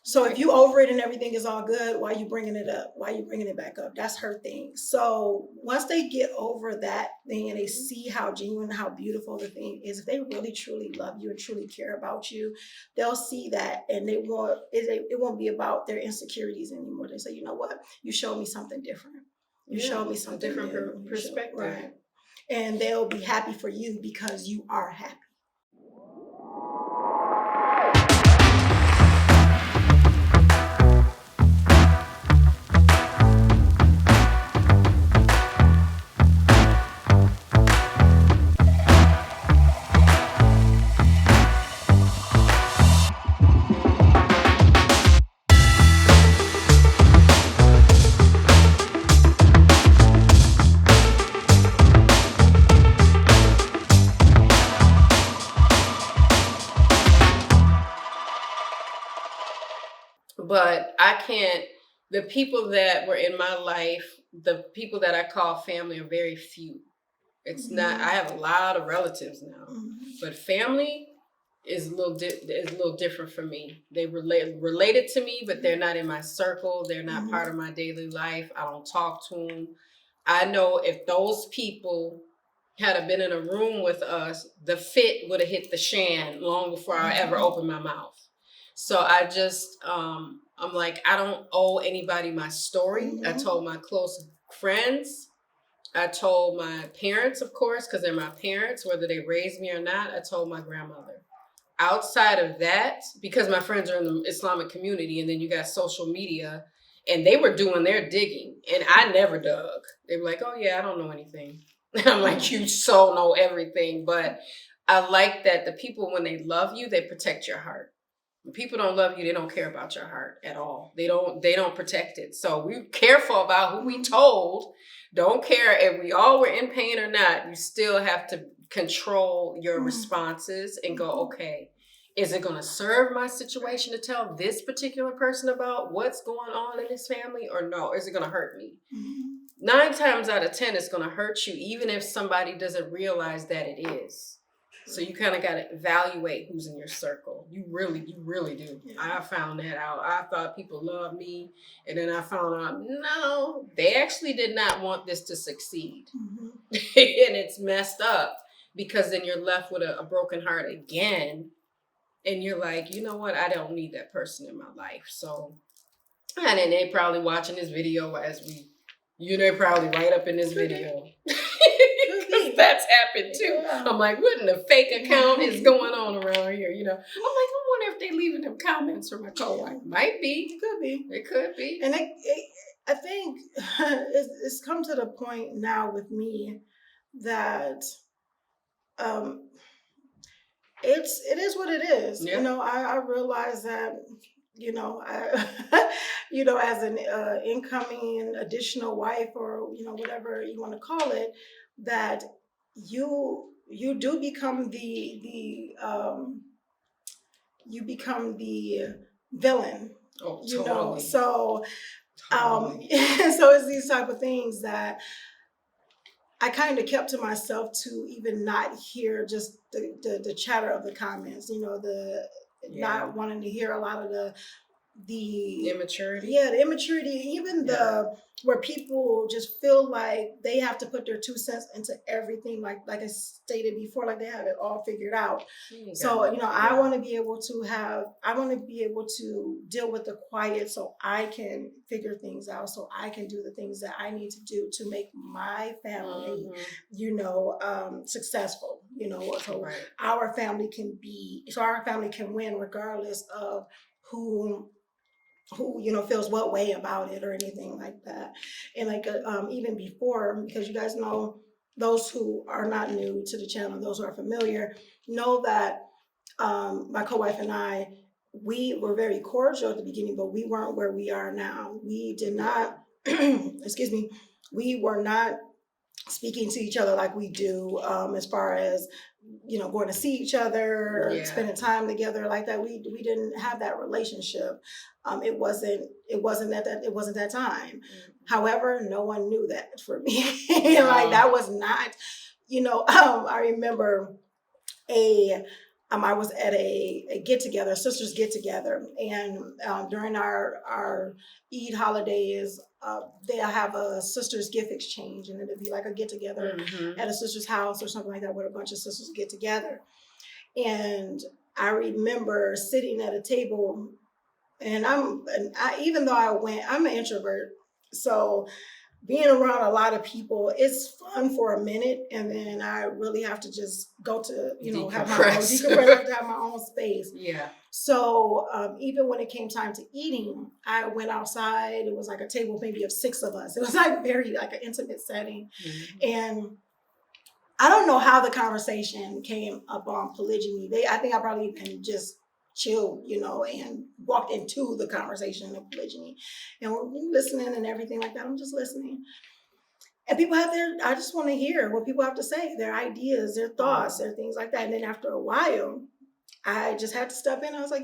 So if you over it and everything is all good, why are you bringing it up? Why are you bringing it back up? That's her thing. So once they get over that thing and they see how genuine, how beautiful the thing is, if they really truly love you and truly care about you, they'll see that, and it won't be about their insecurities anymore. They say, you know what? You showed me something different. You showed me something different perspective. Right. And they'll be happy for you because you are happy. But the people that were in my life, the people that I call family, are very few. It's not, I have a lot of relatives now, but family is a little different for me. They related to me, but they're not in my circle. They're not part of my daily life. I don't talk to them. I know if those people had been in a room with us, the fit would have hit the shan long before I ever opened my mouth. So I just, I'm like, I don't owe anybody my story. I told my close friends. I told my parents, of course, because they're my parents, whether they raised me or not. I told my grandmother. Outside of that, because my friends are in the Islamic community, and then you got social media, and they were doing their digging, and I never dug. They were like, oh yeah, I don't know anything. I'm like, you so know everything. But I like that the people, when they love you, they protect your heart. When people don't love you, they don't care about your heart at all. They don't protect it. So we're careful about who we told. Don't care if we all were in pain or not. You still have to control your responses and go, okay, is it going to serve my situation to tell this particular person about what's going on in this family, or no? Is it going to hurt me? 9 times out of 10, it's going to hurt you, even if somebody doesn't realize that it is. So you kind of got to evaluate who's in your circle. You really do. Yeah. I found that out. I thought people loved me, and then I found out, no, they actually did not want this to succeed. And it's messed up, because then you're left with a broken heart again. And you're like, you know what? I don't need that person in my life. So, and then they probably watching this video they're probably right up in this video. That's happened too. Yeah. I'm like, what in the fake account is going on around here? I'm like, I wonder if they leaving them comments for my co-wife. Might be. It could be. It could be. And I think it's come to the point now with me that it is what it is. Yeah. I realize that, as an incoming additional wife, or whatever you want to call it, that you do become the villain. Oh, totally. So so it's these type of things that I kind of kept to myself, to even not hear just the chatter of the comments, not wanting to hear a lot of the immaturity. Yeah, the immaturity, even where people just feel like they have to put their 2 cents into everything, like I stated before, like they have it all figured out. So, I want to be able to deal with the quiet, so I can figure things out, so I can do the things that I need to do to make my family, successful, so our family can win, regardless of who feels what way about it or anything like that. And even before, because you guys know, those who are not new to the channel, those who are familiar, know that my co-wife and I, we were very cordial at the beginning, but we weren't where we are now. We did not, excuse me, we were not speaking to each other like we do, as far as going to see each other, spending time together like that. We didn't have that relationship. It wasn't that time. However, no one knew that for me. Like that was not, I remember I was at a get together, a sisters get together, and during our Eid holidays, they'll have a sisters gift exchange, and it'll be like a get together at a sister's house or something like that, where a bunch of sisters get together. And I remember sitting at a table, and even though I'm an introvert, so being around a lot of people, it's fun for a minute, and then I really have to just go to, have my own decompress, have my own space. Yeah. So even when it came time to eating, I went outside. It was like a table maybe of 6 of us. It was like very like an intimate setting. And I don't know how the conversation came up on polygyny. I think I probably can just chill, and walked into the conversation of polygyny. And we're listening and everything like that. I'm just listening. And people I just want to hear what people have to say, their ideas, their thoughts, their things like that. And then after a while, I just had to step in. I was like,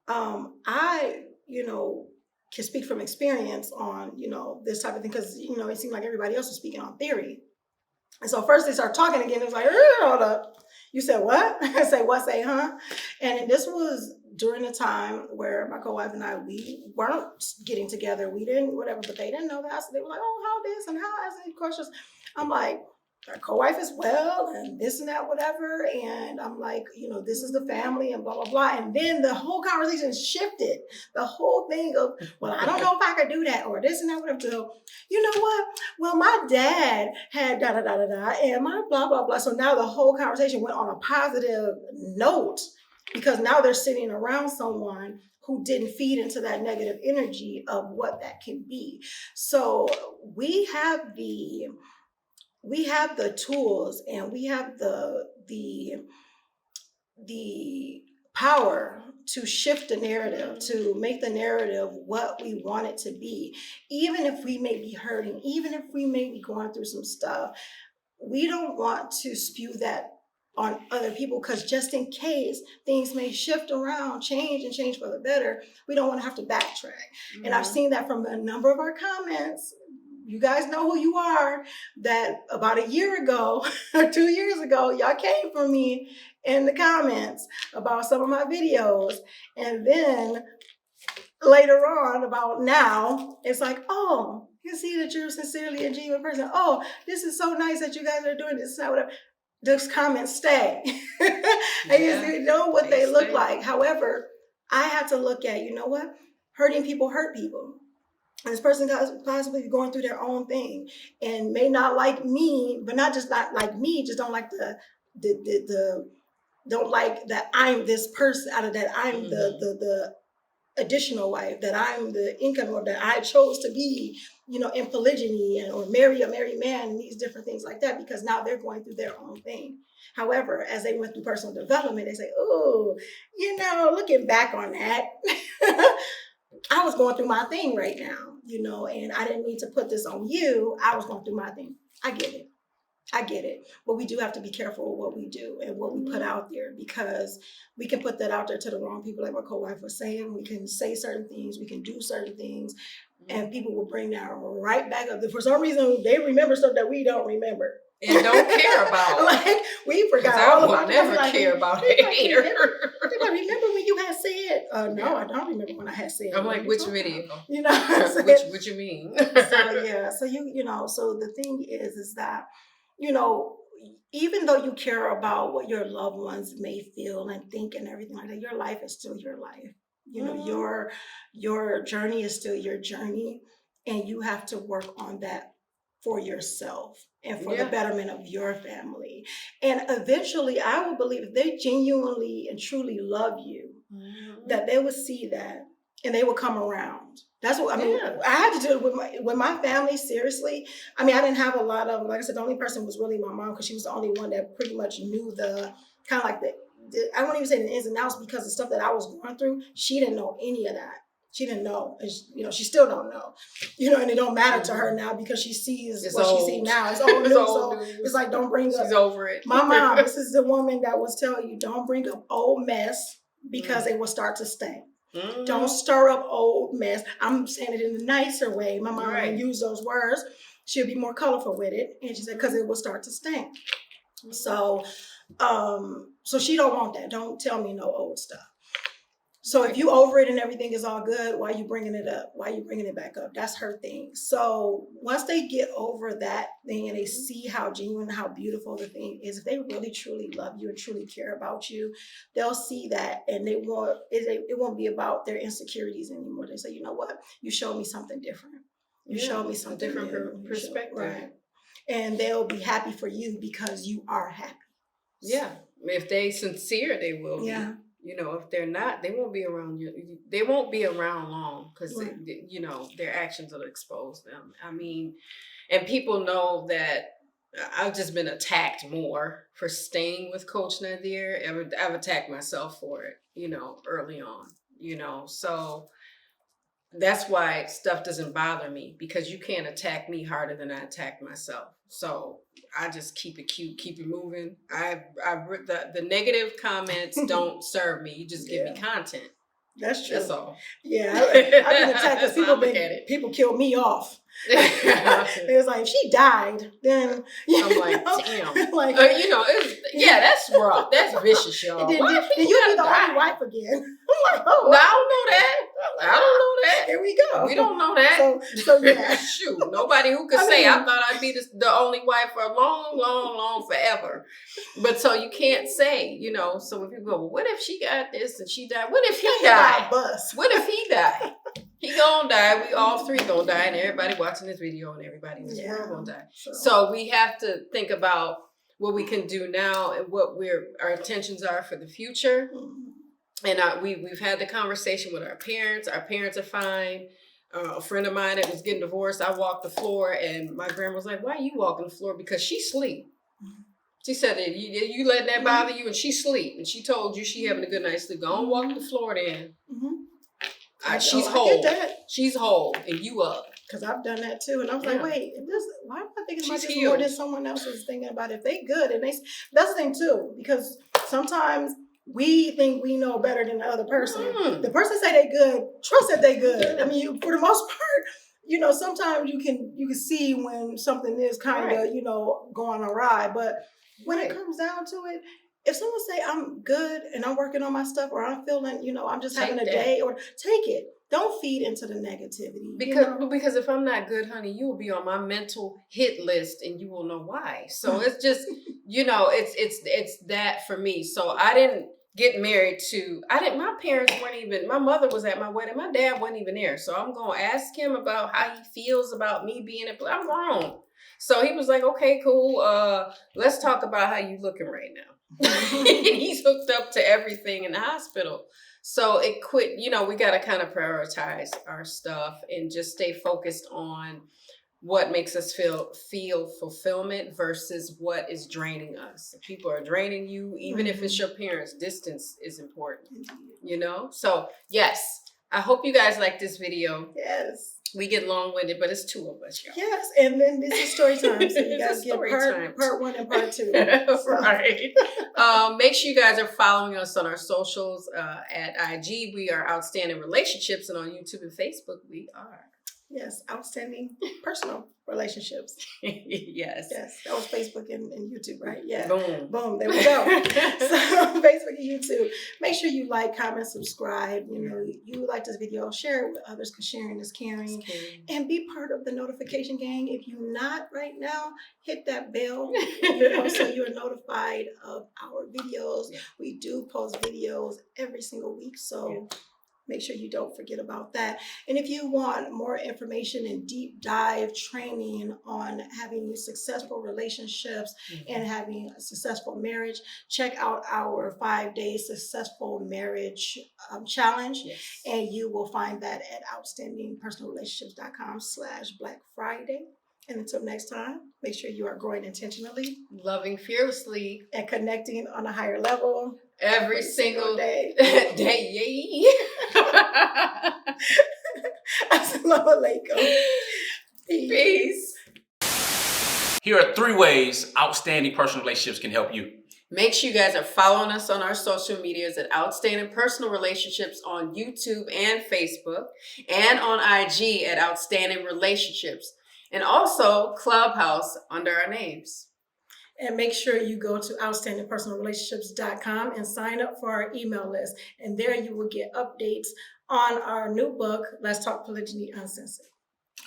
I, can speak from experience on, this type of thing, because, it seemed like everybody else was speaking on theory. And so first they start talking again. It was like, hold up. You said what? I say what? Say, huh? And this was during the time where my co-wife and I, we weren't getting together. We didn't, whatever, but they didn't know that. So they were like, oh, how this and how, asking questions. I'm like, our co-wife is well, and this and that, whatever. And I'm like, this is the family and blah, blah, blah. And then the whole conversation shifted. The whole thing of, well, I don't know if I could do that, or this and that, whatever. So, you know what? Well, my dad had da, da, da, da, da, and my blah, blah, blah. So now the whole conversation went on a positive note, because now they're sitting around someone who didn't feed into that negative energy of what that can be. So we have the tools, and we have the power to shift the narrative, to make the narrative what we want it to be. Even if we may be hurting, even if we may be going through some stuff, we don't want to spew that on other people, because just in case things may shift around, change for the better, we don't want to have to backtrack. And I've seen that from a number of our comments. You guys know who you are, that about a year ago or 2 years ago, y'all came for me in the comments about some of my videos. And then later on, about now, it's like, oh, you see that you're sincerely a genuine person. Oh, this is so nice that you guys are doing this, whatever. Those comments stay. And you know what they look like. However, I had to look at, what? Hurting people hurt people. And this person could possibly be going through their own thing and may not like me, but not like me, just don't like don't like that I'm this person, out of that I'm the additional wife, that I'm the income, or that I chose to be, in polygyny, or marry a married man, and these different things like that, because now they're going through their own thing. However, as they went through personal development, they say, oh, looking back on that, I was going through my thing right now, and I didn't mean to put this on you. I was going through my thing. I get it. But we do have to be careful with what we do and what we put out there, because we can put that out there to the wrong people, like my co-wife was saying. We can say certain things, we can do certain things, and people will bring that right back up. For some reason, they remember stuff that we don't remember. And don't care about. Like, we forgot all about it. I never care about it either. Remember when you had said, no, I don't remember when I had said. I'm like, which video? What you mean? So the thing is that, even though you care about what your loved ones may feel and think and everything like that, your life is still your life. Your journey is still your journey, and you have to work on that for yourself and for the betterment of your family. And eventually, I will believe, if they genuinely and truly love you, that they will see that and they will come around. That's what I mean. I had to do it with my family. Seriously, I mean, I didn't have a lot of, like I said, the only person was really my mom, because she was the only one that pretty much knew the kind of like I won't even say the ins and outs, because the stuff that I was going through, she didn't know any of that. She didn't know, and she still don't know, and it don't matter to her now, because she sees what she sees now. It's old news. So it's like, don't bring up. She's over it. My mom, this is the woman that was telling you, don't bring up old mess, because it will start to stink. Don't stir up old mess. I'm saying it in a nicer way. My mom would use those words. She'll be more colorful with it. And she said, because it will start to stink. So So she don't want that. Don't tell me no old stuff. So if you over it and everything is all good, why you bringing it up? Why you bringing it back up? That's her thing. So once they get over that thing and they see how genuine, how beautiful the thing is, if they really truly love you and truly care about you, they'll see that, and it won't be about their insecurities anymore. They say, you know what? You showed me something different. You showed me something different perspective. Right. And they'll be happy for you because you are happy. Yeah. If they sincere, they will be. Yeah. You know, if they're not, they won't be around you. They won't be around long because, Right. you know, their actions will expose them. I mean, and people know that I've just been attacked more for staying with Coach Nadir. I've attacked myself for it, you know, early on, you know. So that's why stuff doesn't bother me, because you can't attack me harder than I attacked myself. So I just keep it cute, keep it moving. The negative comments don't serve me. You just give me content. That's true. That's all. Yeah, I've been attacked because people killed me off. It was like, if she died, then I'm like, damn. Like, you know, that's rough. That's vicious, y'all. Then you'll be the only wife again. I'm like, oh, no, I don't know that. I don't know that. Here we go. We don't know that. So yeah. Shoot, nobody who could say I thought I'd be the only wife for a long forever. But so you can't say, you know. So when people go, well, what if she got this and she died? What if he died? What if he died? He gonna die. We all three gonna die, and everybody watching this video and everybody in this world gonna die. So we have to think about what we can do now and what our intentions are for the future. And we've had the conversation with our parents. Our parents are fine. A friend of mine that was getting divorced, I walked the floor, and my grandma was like, "Why are you walking the floor?" Because she sleep. She said that you letting that bother you, and she sleep, and she told you she having a good night's sleep. Go on, walk the floor then. She's whole. She's whole, and you up. Because I've done that too, and I was like, wait, why am I thinking about this more than someone else is thinking about it? If they good, and that's the thing too, because sometimes we think we know better than the other person. The person say they good, trust that they good. I mean, for the most part, you know, sometimes you can see when something is kind of, you know, going awry, but when it comes down to it, if someone say I'm good and I'm working on my stuff, or I'm feeling, you know, I'm just having a day, or take it. Don't feed into the negativity. Because if I'm not good, honey, you will be on my mental hit list, and you will know why. So it's just, you know, it's that for me. So I didn't get married my parents weren't even, my mother was at my wedding. My dad wasn't even there. So I'm going to ask him about how he feels about me being I'm grown. So he was like, okay, cool. Let's talk about how you looking right now. He's hooked up to everything in the hospital. So you know, we got to kind of prioritize our stuff and just stay focused on what makes us feel fulfillment versus what is draining us. If people are draining you, even if it's your parents, distance is important, you know? So yes, I hope you guys like this video. Yes. We get long-winded, but it's two of us, y'all. Yes, and then this is story time, so you guys get part 1 and part 2. Right. Make sure you guys are following us on our socials. At IG, we are Outstanding Relationships, and on YouTube and Facebook, we are. Yes, Outstanding Personal Relationships. Yes. Yes, that was Facebook and YouTube, right? Yeah. Boom. There we go. So Facebook and YouTube. Make sure you like, comment, subscribe. You know, you like this video, share it with others, because sharing is caring. And be part of the notification gang. If you're not right now, hit that bell, you know, so you're notified of our videos. Yeah. We do post videos every single week, so make sure you don't forget about that. And if you want more information and deep dive training on having successful relationships and having a successful marriage, check out our 5-day successful marriage challenge. Yes. And you will find that at outstandingpersonalrelationships.com/Black Friday. And until next time, make sure you are growing intentionally, loving fearlessly, and connecting on a higher level every single day. Assalamu alaikum. Peace. Here are 3 ways Outstanding Personal Relationships can help you. Make sure you guys are following us on our social medias at Outstanding Personal Relationships on YouTube and Facebook, and on IG at Outstanding Relationships, and also Clubhouse under our names. And make sure you go to outstandingpersonalrelationships.com and sign up for our email list. And there you will get updates on our new book, Let's Talk Polygyny Uncensored.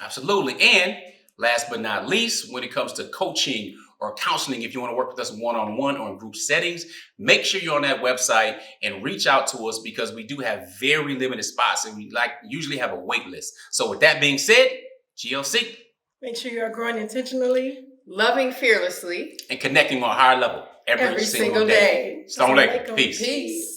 Absolutely. And last but not least, when it comes to coaching or counseling, if you want to work with us one-on-one or in group settings, make sure you're on that website and reach out to us, because we do have very limited spots and we usually have a wait list. So with that being said, GLC. Make sure you are growing intentionally, loving fearlessly, and connecting on a higher level every single day. Assalamu alaikum. Peace. Peace.